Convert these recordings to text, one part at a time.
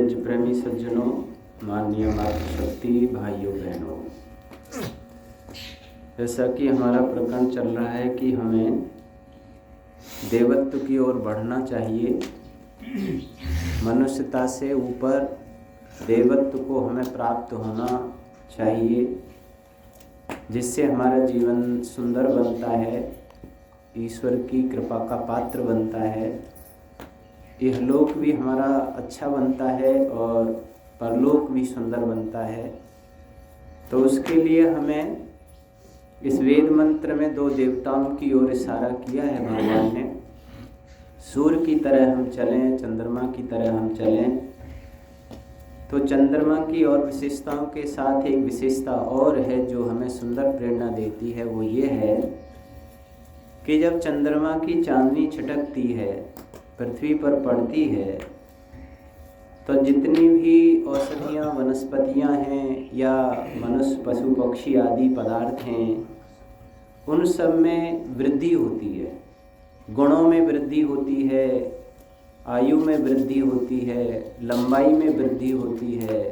यज्ञ प्रेमी सज्जनों, माननीय मातृशक्ति भाइयों बहनों, जैसा कि हमारा प्रकरण चल रहा है कि हमें देवत्व की ओर बढ़ना चाहिए, मनुष्यता से ऊपर देवत्व को हमें प्राप्त होना चाहिए, जिससे हमारा जीवन सुंदर बनता है, ईश्वर की कृपा का पात्र बनता है, यह लोक भी हमारा अच्छा बनता है और परलोक भी सुंदर बनता है। तो उसके लिए हमें इस वेद मंत्र में दो देवताओं की ओर इशारा किया है भगवान ने। सूर्य की तरह हम चलें, चंद्रमा की तरह हम चलें। तो चंद्रमा की और विशेषताओं के साथ एक विशेषता और है जो हमें सुंदर प्रेरणा देती है। वो ये है कि जब चंद्रमा की चांदनी छिटकती है, पृथ्वी पर पड़ती है, तो जितनी भी औषधियाँ वनस्पतियाँ हैं या मनुष्य पशु पक्षी आदि पदार्थ हैं, उन सब में वृद्धि होती है, गुणों में वृद्धि होती है, आयु में वृद्धि होती है, लंबाई में वृद्धि होती है।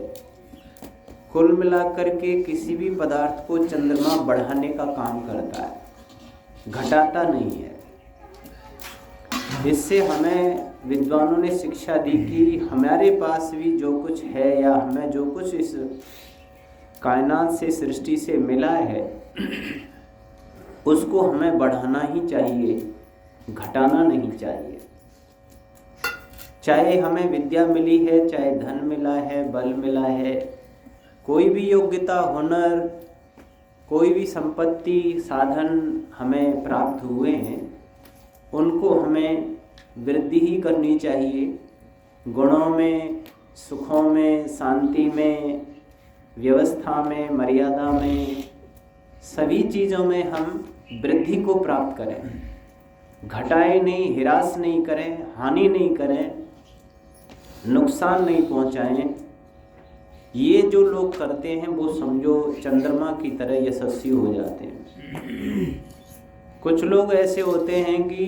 कुल मिलाकर के किसी भी पदार्थ को चंद्रमा बढ़ाने का काम करता है, घटाता नहीं है। इससे हमें विद्वानों ने शिक्षा दी कि हमारे पास भी जो कुछ है या हमें जो कुछ इस कायनात से, सृष्टि से मिला है, उसको हमें बढ़ाना ही चाहिए, घटाना नहीं चाहिए। चाहे हमें विद्या मिली है, चाहे धन मिला है, बल मिला है, कोई भी योग्यता, हुनर, कोई भी संपत्ति, साधन हमें प्राप्त हुए हैं, उनको हमें वृद्धि ही करनी चाहिए। गुणों में, सुखों में, शांति में, व्यवस्था में, मर्यादा में, सभी चीज़ों में हम वृद्धि को प्राप्त करें, घटाएं नहीं, हिरास नहीं करें, हानि नहीं करें, नुकसान नहीं पहुंचाएं। ये जो लोग करते हैं वो समझो चंद्रमा की तरह यशस्वी हो जाते हैं। कुछ लोग ऐसे होते हैं कि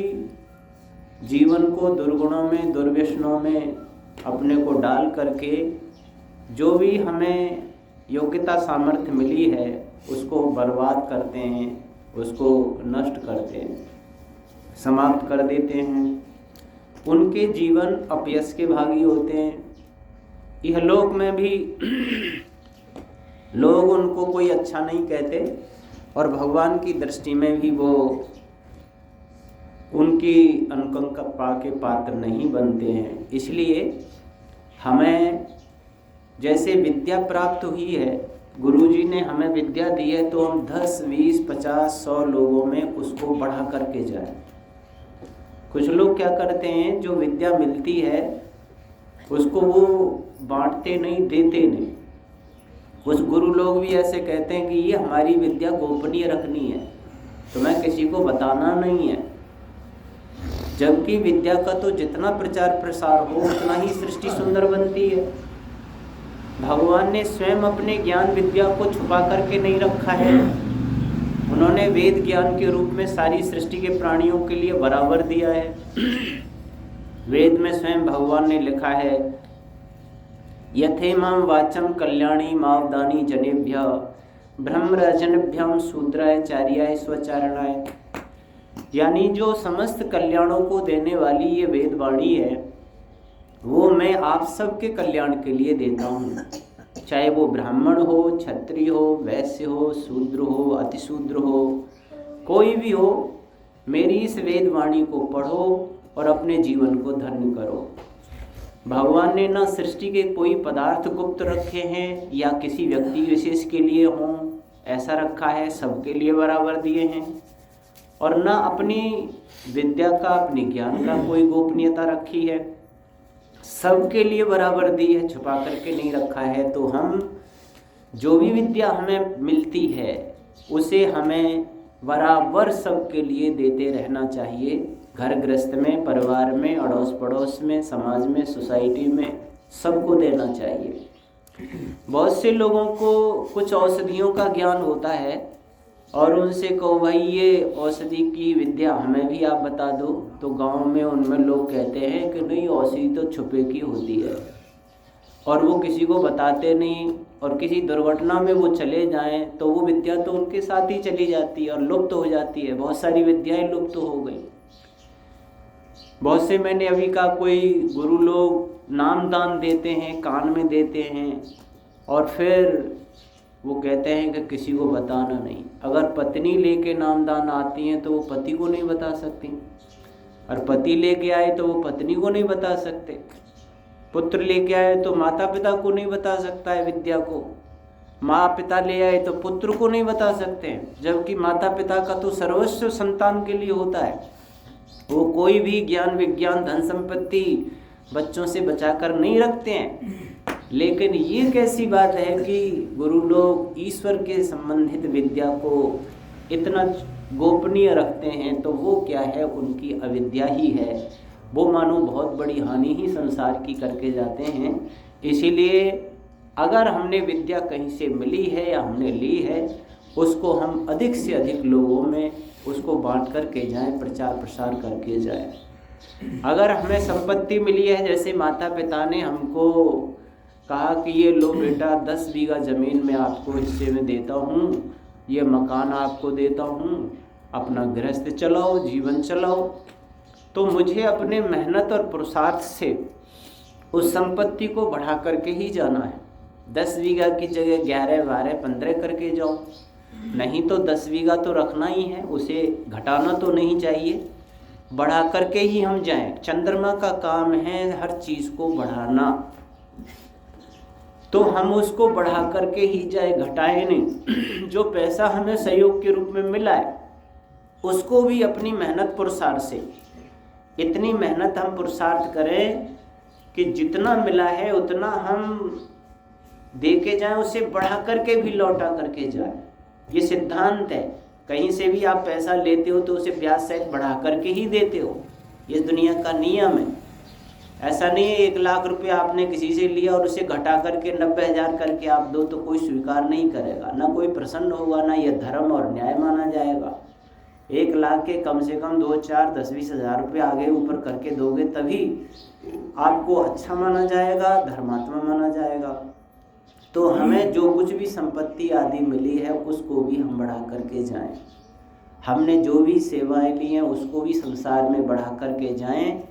जीवन को दुर्गुणों में, दुर्व्यसनों में अपने को डाल करके जो भी हमें योग्यता सामर्थ्य मिली है उसको बर्बाद करते हैं, उसको नष्ट करते हैं, समाप्त कर देते हैं। उनके जीवन अपयश के भागी होते हैं। यह लोक में भी लोग उनको कोई अच्छा नहीं कहते और भगवान की दृष्टि में भी वो उनकी अनुकंपा के पात्र नहीं बनते हैं। इसलिए हमें जैसे विद्या प्राप्त हुई है, गुरुजी ने हमें विद्या दी है, तो हम 10, 20, 50, 100 लोगों में उसको बढ़ा करके जाएं। कुछ लोग क्या करते हैं, जो विद्या मिलती है उसको वो बांटते नहीं, देते नहीं। कुछ गुरु लोग भी ऐसे कहते हैं कि ये हमारी विद्या गोपनीय रखनी है, तुम्हें किसी को बताना नहीं है। जबकि विद्या का तो जितना प्रचार प्रसार हो उतना ही सृष्टि सुंदर बनती है। भगवान ने स्वयं अपने ज्ञान विद्या को छुपा करके नहीं रखा है। उन्होंने वेद ज्ञान के रूप में सारी सृष्टि के प्राणियों के लिए बराबर दिया है। वेद में स्वयं भगवान ने लिखा है, यथेमां वाचम कल्याणी मावदानी जनेभ्य ब्रह्मरजनभ्यम शूद्राय चार्याय स्वचारणाय। यानी जो समस्त कल्याणों को देने वाली ये वेद वाणी है, वो मैं आप सबके कल्याण के लिए देता हूँ। चाहे वो ब्राह्मण हो, क्षत्रिय हो, वैश्य हो, शूद्र हो, अतिशूद्र हो, कोई भी हो, मेरी इस वेद वाणी को पढ़ो और अपने जीवन को धन्य करो। भगवान ने ना सृष्टि के कोई पदार्थ गुप्त रखे हैं या किसी व्यक्ति विशेष के लिए हों, ऐसा रखा है, सबके लिए बराबर दिए हैं। और ना अपनी विद्या का, अपने ज्ञान का कोई गोपनीयता रखी है, सबके लिए बराबर दी है, छुपा करके नहीं रखा है। तो हम जो भी विद्या हमें मिलती है उसे हमें बराबर सबके लिए देते रहना चाहिए। घर गृहस्थ में, परिवार में, अड़ोस पड़ोस में, समाज में, सोसाइटी में, सबको देना चाहिए। बहुत से लोगों को कुछ औषधियों का ज्ञान होता है और उनसे कहो भाई ये औषधि की विद्या हमें भी आप बता दो, तो गांव में उनमें लोग कहते हैं कि नहीं, औषधि तो छुपे की होती है। और वो किसी को बताते नहीं, और किसी दुर्घटना में वो चले जाएं तो वो विद्या तो उनके साथ ही चली जाती है और लुप्त हो जाती है। बहुत सारी विद्याएं लुप्त हो गई। बहुत से मैंने अभी का कोई गुरु लोग नाम दान देते हैं, कान में देते हैं, और फिर वो कहते हैं कि किसी को बताना नहीं। अगर पत्नी लेके नामदान आती हैं तो वो पति को नहीं बता सकती, और पति लेके आए तो वो पत्नी को नहीं बता सकते, पुत्र लेके आए तो माता पिता को नहीं बता सकता है विद्या को, माँ पिता ले आए तो पुत्र को नहीं बता सकते हैं। जबकि माता पिता का तो सर्वस्व संतान के लिए होता है। वो कोई भी ज्ञान विज्ञान धन संपत्ति बच्चों से बचाकर नहीं रखते हैं। लेकिन ये कैसी बात है कि गुरु लोग ईश्वर के संबंधित विद्या को इतना गोपनीय रखते हैं, तो वो क्या है, उनकी अविद्या ही है। वो मानो बहुत बड़ी हानि ही संसार की करके जाते हैं। इसीलिए अगर हमने विद्या कहीं से मिली है या हमने ली है, उसको हम अधिक से अधिक लोगों में उसको बांट करके जाएं, प्रचार प्रसार करके जाएं। अगर हमें संपत्ति मिली है, जैसे माता पिता ने हमको कहा कि ये लो बेटा 10 बीघा ज़मीन मैं आपको हिस्से में देता हूँ, ये मकान आपको देता हूँ, अपना गृहस्थ चलाओ, जीवन चलाओ, तो मुझे अपने मेहनत और पुरुषार्थ से उस संपत्ति को बढ़ा करके ही जाना है। 10 बीघा की जगह 11, 12, 15 करके जाओ, नहीं तो 10 बीघा तो रखना ही है, उसे घटाना तो नहीं चाहिए, बढ़ा करके ही हम जाएं। चंद्रमा का काम है हर चीज़ को बढ़ाना, तो हम उसको बढ़ा करके ही जाए, घटाए नहीं। जो पैसा हमें सहयोग के रूप में मिला है, उसको भी अपनी मेहनत पुरुषार्थ से, इतनी मेहनत हम पुरुषार्थ करें कि जितना मिला है उतना हम दे के जाएं, उसे बढ़ा करके भी लौटा करके जाएं। ये सिद्धांत है। कहीं से भी आप पैसा लेते हो तो उसे ब्याज सहित बढ़ा करके ही देते हो, ये दुनिया का नियम है। ऐसा नहीं है 1 लाख रुपया आपने किसी से लिया और उसे घटा करके 90,000 करके आप दो तो कोई स्वीकार नहीं करेगा, ना कोई प्रसन्न होगा, ना यह धर्म और न्याय माना जाएगा। 1 लाख के कम से कम 2, 4, 10, 20 हज़ार रुपये आगे ऊपर करके दोगे तभी आपको अच्छा माना जाएगा, धर्मात्मा माना जाएगा। तो हमें जो कुछ भी संपत्ति आदि मिली है उसको भी हम बढ़ा करके जाएं। हमने जो भी सेवाएं ली हैं उसको भी संसार में बढ़ा करके जाएं।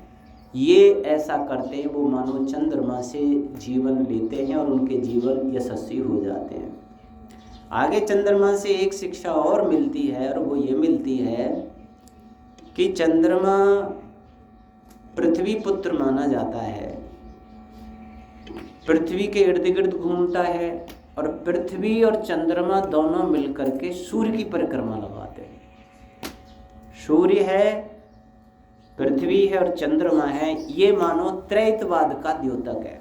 ये ऐसा करते हैं वो मानो चंद्रमा से जीवन लेते हैं और उनके जीवन यशस्वी हो जाते हैं। आगे चंद्रमा से एक शिक्षा और मिलती है, और वो ये मिलती है कि चंद्रमा पृथ्वी पुत्र माना जाता है। पृथ्वी के इर्द गिर्द घूमता है, और पृथ्वी और चंद्रमा दोनों मिलकर के सूर्य की परिक्रमा लगाते हैं। सूर्य है, पृथ्वी है और चंद्रमा है, ये मानो त्रैतवाद का द्योतक है।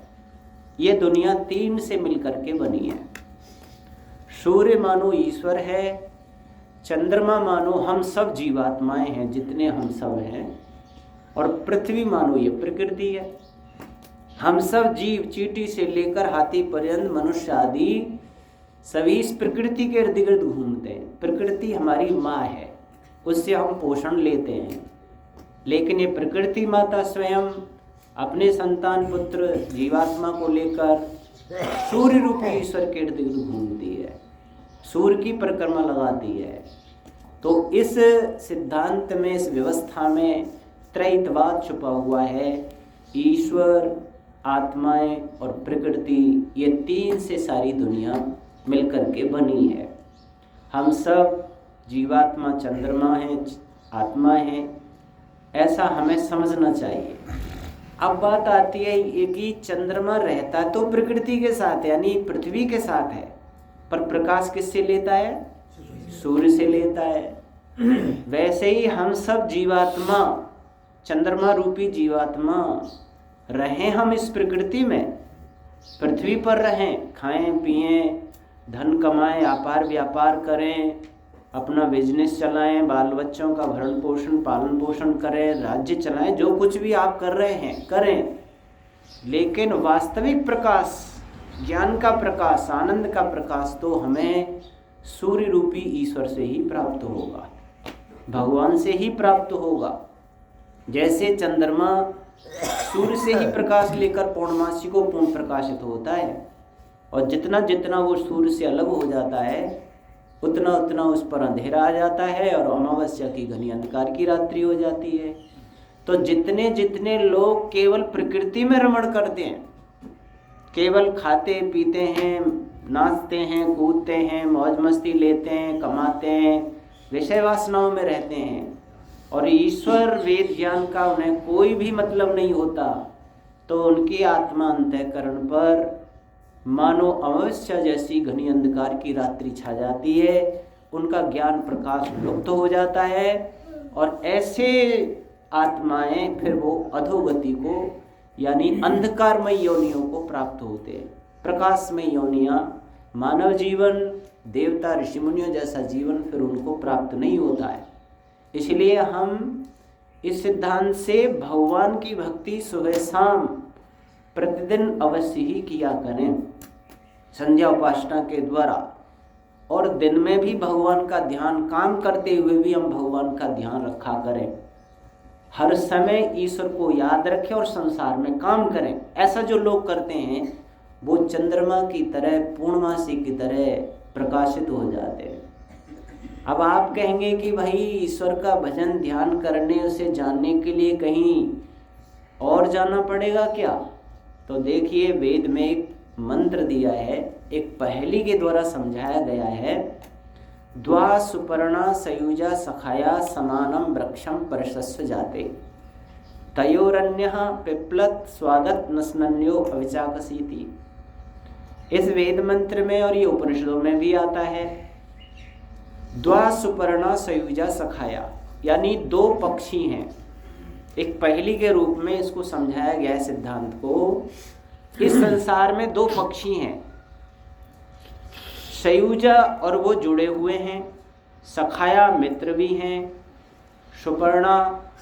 ये दुनिया 3 से मिलकर के बनी है। सूर्य मानो ईश्वर है, चंद्रमा मानो हम सब जीवात्माएं हैं जितने हम सब हैं, और पृथ्वी मानो ये प्रकृति है। हम सब जीव चींटी से लेकर हाथी पर्यंत मनुष्य आदि सभी इस प्रकृति के इर्द गिर्द घूमते हैं। प्रकृति हमारी माँ है, उससे हम पोषण लेते हैं, लेकिन ये प्रकृति माता स्वयं अपने संतान पुत्र जीवात्मा को लेकर सूर्य रूपी ईश्वर के इर्द गिर्द घूमती है, सूर्य की परिक्रमा लगाती है। तो इस सिद्धांत में, इस व्यवस्था में त्रैतवाद छुपा हुआ है। ईश्वर, आत्माएं और प्रकृति, ये 3 से सारी दुनिया मिलकर के बनी है। हम सब जीवात्मा चंद्रमा हैं, आत्मा हैं, ऐसा हमें समझना चाहिए। अब बात आती है ये कि चंद्रमा रहता तो प्रकृति के साथ यानी पृथ्वी के साथ है, पर प्रकाश किससे लेता है? सूर्य से लेता है। वैसे ही हम सब जीवात्मा, चंद्रमा रूपी जीवात्मा रहें हम इस प्रकृति में, पृथ्वी पर रहें, खाएं पिएं, धन कमाएं, व्यापार करें, अपना बिजनेस चलाएं, बाल बच्चों का भरण पोषण पालन पोषण करें, राज्य चलाएं, जो कुछ भी आप कर रहे हैं करें, लेकिन वास्तविक प्रकाश, ज्ञान का प्रकाश, आनंद का प्रकाश तो हमें सूर्य रूपी ईश्वर से ही प्राप्त होगा, भगवान से ही प्राप्त होगा। जैसे चंद्रमा सूर्य से ही प्रकाश लेकर पूर्णमासी को पूर्ण प्रकाशित होता है, और जितना जितना वो सूर्य से अलग हो जाता है उतना उतना उस पर अंधेरा आ जाता है और अमावस्या की घनी अंधकार की रात्रि हो जाती है। तो जितने जितने लोग केवल प्रकृति में रमण करते हैं, केवल खाते पीते हैं, नाचते हैं, कूदते हैं, मौज मस्ती लेते हैं, कमाते हैं, विषय वासनाओं में रहते हैं और ईश्वर वेद ज्ञान का उन्हें कोई भी मतलब नहीं होता, तो उनकी आत्मा अंतःकरण पर मानो अमावस्या जैसी घनी अंधकार की रात्रि छा जाती है, उनका ज्ञान प्रकाश लुप्त हो जाता है और ऐसे आत्माएं फिर वो अधोगति को यानी अंधकारमय योनियों को प्राप्त होते हैं। प्रकाशमय योनियां, मानव जीवन, देवता ऋषि मुनियों जैसा जीवन फिर उनको प्राप्त नहीं होता है। इसलिए हम इस सिद्धांत से भगवान की भक्ति सुबह शाम प्रतिदिन अवश्य ही किया करें, संध्या उपासना के द्वारा, और दिन में भी भगवान का ध्यान, काम करते हुए भी हम भगवान का ध्यान रखा करें। हर समय ईश्वर को याद रखें और संसार में काम करें। ऐसा जो लोग करते हैं वो चंद्रमा की तरह, पूर्णमासी की तरह प्रकाशित हो जाते हैं। अब आप कहेंगे कि भाई ईश्वर का भजन ध्यान करने, उसे जानने के लिए कहीं और जाना पड़ेगा क्या? तो देखिए, वेद में एक मंत्र दिया है, एक पहेली के द्वारा समझाया गया है। द्वा सुपर्णा सयुजा सखाया समानम वृक्षम परशस्व जाते तयोरन्यः पिप्लत स्वागत नस्नन्यो अविचाकसीति। इस वेद मंत्र में और ये उपनिषदों में भी आता है, द्वा सुपर्णा सयुजा सखाया, यानी दो पक्षी हैं। एक पहेली के रूप में इसको समझाया गया है सिद्धांत को। इस संसार में दो पक्षी हैं, सयुजा और वो जुड़े हुए हैं, सखाया मित्र भी हैं, सुपर्णा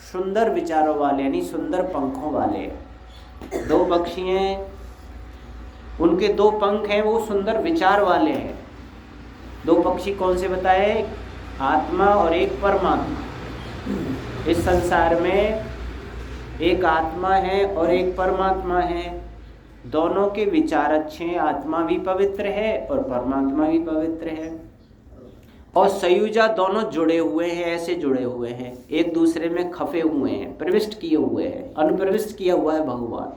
सुंदर विचारों वाले यानी सुंदर पंखों वाले। दो पक्षी हैं, उनके दो पंख हैं, वो सुंदर विचार वाले हैं। दो पक्षी कौन से बताए? आत्मा और एक परमात्मा। इस संसार में एक आत्मा है और एक परमात्मा है। दोनों के विचार अच्छे हैं, आत्मा भी पवित्र है और परमात्मा भी पवित्र है। और सयुजा दोनों जुड़े हुए हैं, ऐसे जुड़े हुए हैं, एक दूसरे में खफे हुए हैं, प्रविष्ट किए हुए हैं, अनुप्रविष्ट किया हुआ है भगवान,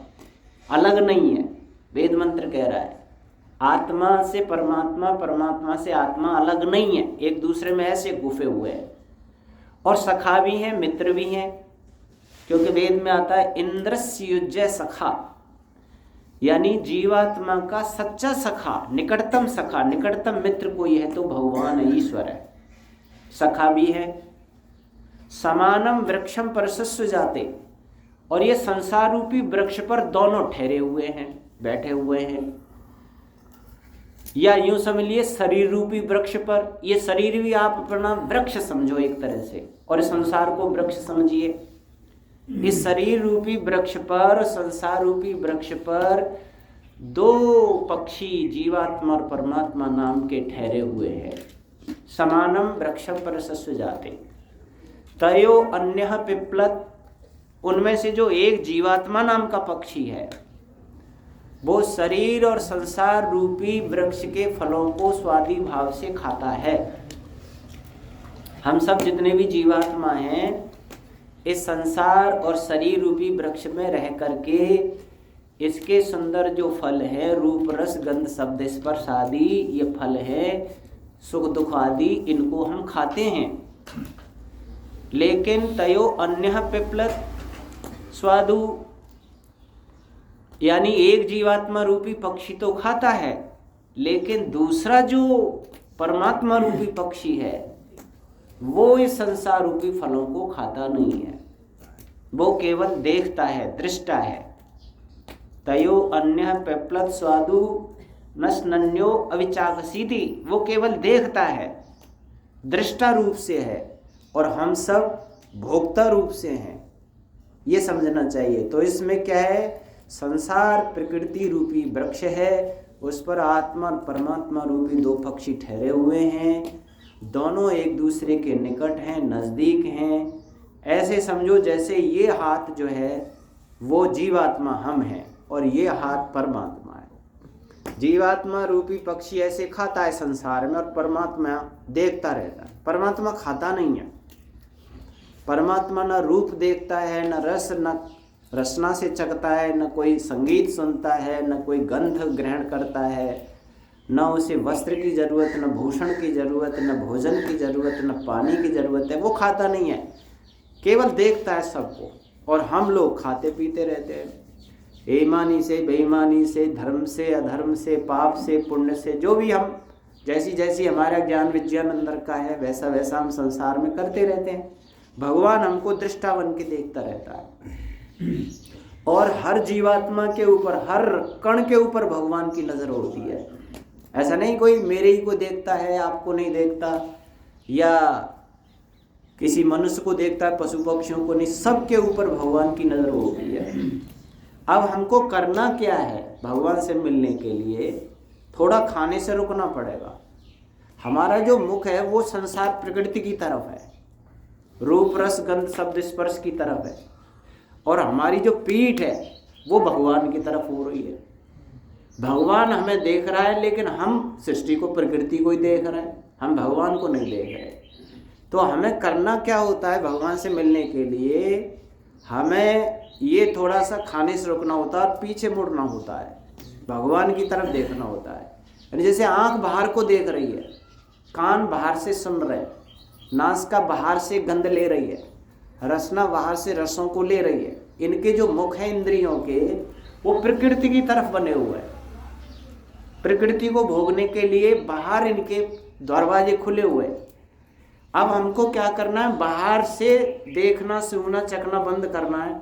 अलग नहीं है। वेद मंत्र कह रहा है आत्मा से परमात्मा, परमात्मा से आत्मा अलग नहीं है, एक दूसरे में ऐसे गुफे हुए हैं। और सखा भी हैं, मित्र भी हैं, क्योंकि वेद में आता है इंद्रस्य युज्य सखा, यानी जीवात्मा का सच्चा सखा, निकटतम सखा, निकटतम मित्र कोई है तो भगवान है, ईश्वर है। सखा भी है। समानम वृक्षम परशस्व जाते, और ये संसार रूपी वृक्ष पर दोनों ठहरे हुए हैं, बैठे हुए हैं। या यूं समझिए शरीर रूपी वृक्ष पर, ये शरीर भी आप अपना वृक्ष समझो एक तरह से, और संसार को वृक्ष समझिए। इस शरीर रूपी वृक्ष पर, संसार रूपी वृक्ष पर दो पक्षी जीवात्मा और परमात्मा नाम के ठहरे हुए हैं। समानम वृक्षम परशस्व जाते तयो अन्यः पिप्लत, उनमें से जो एक जीवात्मा नाम का पक्षी है वो शरीर और संसार रूपी वृक्ष के फलों को स्वादी भाव से खाता है। हम सब जितने भी जीवात्मा हैं इस संसार और शरीर रूपी वृक्ष में रह करके इसके सुंदर जो फल है, रूप रस गंध शब्द स्पर्श आदि ये फल है, सुख दुख आदि, इनको हम खाते हैं। लेकिन तयो अन्यः पिप्लत स्वादु, यानी एक जीवात्मा रूपी पक्षी तो खाता है, लेकिन दूसरा जो परमात्मा रूपी पक्षी है वो इस संसार रूपी फलों को खाता नहीं है, वो केवल देखता है, दृष्टा है। तयो अन्यः पिप्लत स्वादु नस्नन्यो अविचाकसीति, वो केवल देखता है, दृष्टा रूप से है, और हम सब भोक्ता रूप से हैं, ये समझना चाहिए। तो इसमें क्या है, संसार प्रकृति रूपी वृक्ष है, उस पर आत्मा और परमात्मा रूपी दो पक्षी ठहरे हुए हैं, दोनों एक दूसरे के निकट हैं, नज़दीक हैं। ऐसे समझो जैसे ये हाथ जो है वो जीवात्मा हम हैं और ये हाथ परमात्मा है। जीवात्मा रूपी पक्षी ऐसे खाता है संसार में और परमात्मा देखता रहता है। परमात्मा खाता नहीं है। परमात्मा न रूप देखता है, न रस, न रसना से चखता है, न कोई संगीत सुनता है, न कोई गंध ग्रहण करता है, न उसे वस्त्र की जरूरत, न भूषण की जरूरत, न भोजन की जरूरत, न पानी की जरूरत है। वो खाता नहीं है, केवल देखता है सबको। और हम लोग खाते पीते रहते हैं, बेईमानी से बेईमानी से, धर्म से अधर्म से, पाप से पुण्य से, जो भी हम जैसी जैसी हमारा ज्ञान विज्ञान अंदर का है वैसा वैसा हम संसार में करते रहते हैं। भगवान हमको दृष्टा बन के देखता रहता है और हर जीवात्मा के ऊपर, हर कण के ऊपर भगवान की नजर होती है। ऐसा नहीं कोई मेरे ही को देखता है, आपको नहीं देखता, या किसी मनुष्य को देखता है, पशु पक्षियों को नहीं, सबके ऊपर भगवान की नजर होती है। अब हमको करना क्या है? भगवान से मिलने के लिए थोड़ा खाने से रुकना पड़ेगा। हमारा जो मुख है वो संसार प्रकृति की तरफ है, रूप रस गंध शब्द स्पर्श की तरफ है, और हमारी जो पीठ है वो भगवान की तरफ हो रही है। भगवान हमें देख रहा है, लेकिन हम सृष्टि को, प्रकृति को ही देख रहे हैं, हम भगवान को नहीं देख रहे। तो हमें करना क्या होता है? भगवान से मिलने के लिए हमें ये थोड़ा सा खाने से रुकना होता है और पीछे मुड़ना होता है, भगवान की तरफ देखना होता है। यानी जैसे आँख बाहर को देख रही है, कान बाहर से सुन रहे हैं, नासिका बाहर से गंध ले रही है, रसना बाहर से रसों को ले रही है। इनके जो मुख है इंद्रियों के, वो प्रकृति की तरफ बने हुए हैं। प्रकृति को भोगने के लिए बाहर इनके दरवाजे खुले हुए। अब हमको क्या करना है? बाहर से देखना, सुनना, चखना बंद करना है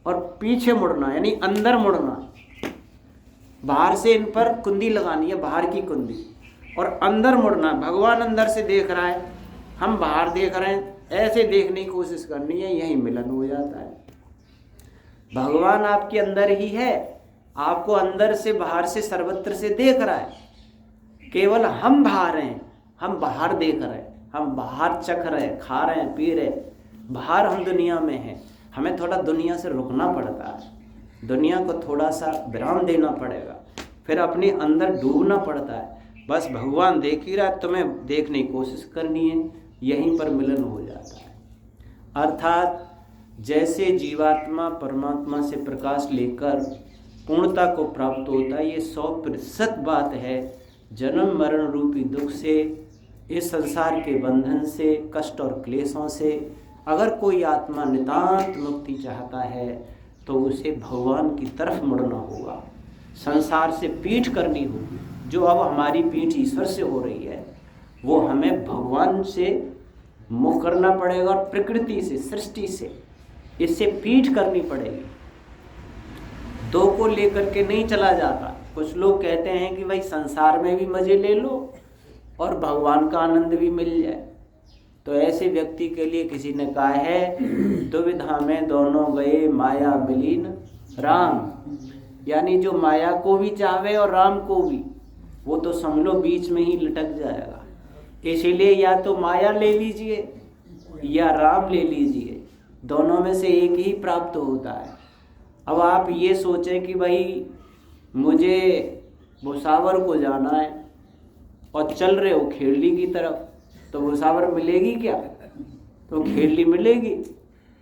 और पीछे मुड़ना, यानी अंदर मुड़ना। बाहर से इन पर कुंडी लगानी है, बाहर की कुंडी, और अंदर मुड़ना। भगवान अंदर से देख रहा है, हम बाहर देख रहे हैं, ऐसे देखने की कोशिश करनी है, यही मिलन हो जाता है। भगवान आपके अंदर ही है, आपको अंदर से बाहर से सर्वत्र से देख रहा है। केवल हम बाहर हैं, हम बाहर देख रहे हैं, हम बाहर चख रहे हैं, खा रहे हैं, पी रहे हैं, बाहर हम दुनिया में हैं। हमें थोड़ा दुनिया से रुकना पड़ता है, दुनिया को थोड़ा सा विराम देना पड़ेगा, फिर अपने अंदर डूबना पड़ता है। बस भगवान देख ही रहा है, तुम्हें देखने की कोशिश करनी है, यहीं पर मिलन हो जाता है। अर्थात जैसे जीवात्मा परमात्मा से प्रकाश लेकर पूर्णता को प्राप्त होता है, ये 100% बात है। जन्म मरण रूपी दुख से, इस संसार के बंधन से, कष्ट और क्लेशों से अगर कोई आत्मा नितांत मुक्ति चाहता है तो उसे भगवान की तरफ मुड़ना होगा, संसार से पीठ करनी होगी। जो अब हमारी पीठ ईश्वर से हो रही है, वो हमें भगवान से मुख करना पड़ेगा और प्रकृति से, सृष्टि से, इससे पीठ करनी पड़ेगी। दो को लेकर के नहीं चला जाता। कुछ लोग कहते हैं कि भाई संसार में भी मजे ले लो और भगवान का आनंद भी मिल जाए। तो ऐसे व्यक्ति के लिए किसी ने कहा है, दुविधा में दोनों गए माया मिलीन राम, यानी जो माया को भी चाहे और राम को भी, वो तो समझ लो बीच में ही लटक जाएगा। इसीलिए या तो माया ले लीजिए या राम ले लीजिए, दोनों में से एक ही प्राप्त होता है। अब आप ये सोचें कि भाई मुझे भुसावर को जाना है और चल रहे हो खेड़ली की तरफ, तो भुसावर मिलेगी क्या? तो खेड़ली मिलेगी।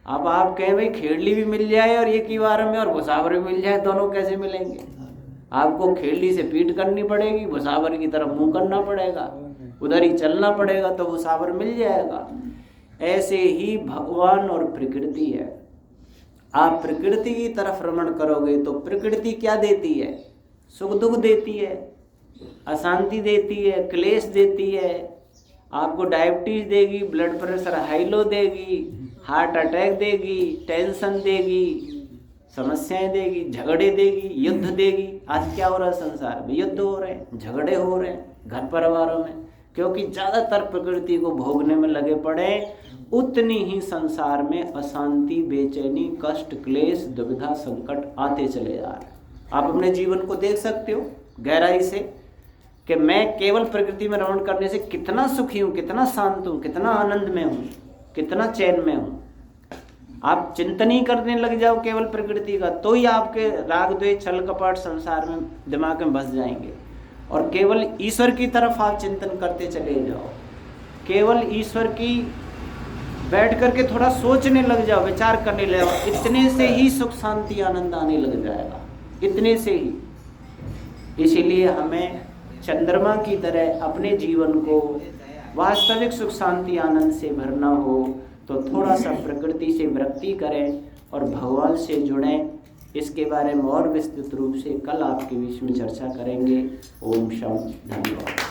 अब आप कहें भाई खेड़ली भी मिल जाए और एक ही बार में, और भुसावर भी मिल जाए, दोनों कैसे मिलेंगे? आपको खेड़ली से पीठ करनी पड़ेगी, भुसावर की तरफ मुंह करना पड़ेगा, उधर ही चलना पड़ेगा, तो भुसावर मिल जाएगा। ऐसे ही भगवान और प्रकृति है। आप प्रकृति की तरफ रमण करोगे तो प्रकृति क्या देती है? सुख दुख देती है, अशांति देती है, क्लेश देती है, आपको डायबिटीज देगी, ब्लड प्रेशर हाई लो देगी, हार्ट अटैक देगी, टेंशन देगी, समस्याएं देगी, झगड़े देगी, युद्ध देगी। आज क्या हो रहा है संसार में? युद्ध हो रहे हैं, झगड़े हो रहे हैं घर परिवारों में, क्योंकि ज़्यादातर प्रकृति को भोगने में लगे पड़े। उतनी ही संसार में अशांति, बेचैनी, कष्ट, क्लेश, दुविधा, संकट आते चले जा रहे हैं। आप अपने जीवन को देख सकते हो गहराई से कि मैं केवल प्रकृति में रमण करने से कितना सुखी हूँ, कितना शांत हूँ, कितना आनंद में हूँ, कितना चैन में हूँ। आप चिंतन ही करने लग जाओ केवल प्रकृति का, तो ही आपके राग द्वेष छल कपट संसार में दिमाग में बस जाएंगे। और केवल ईश्वर की तरफ आप चिंतन करते चले जाओ, केवल ईश्वर की बैठ करके थोड़ा सोचने लग जाओ, विचार करने लग जाओ, इतने से ही सुख शांति आनंद आने लग जाएगा, इतने से ही। इसीलिए हमें चंद्रमा की तरह अपने जीवन को वास्तविक सुख शांति आनंद से भरना हो तो थोड़ा सा प्रकृति से विरक्ति करें और भगवान से जुड़ें। इसके बारे में और विस्तृत रूप से कल आपके बीच में चर्चा करेंगे। ओम शांति, धन्यवाद।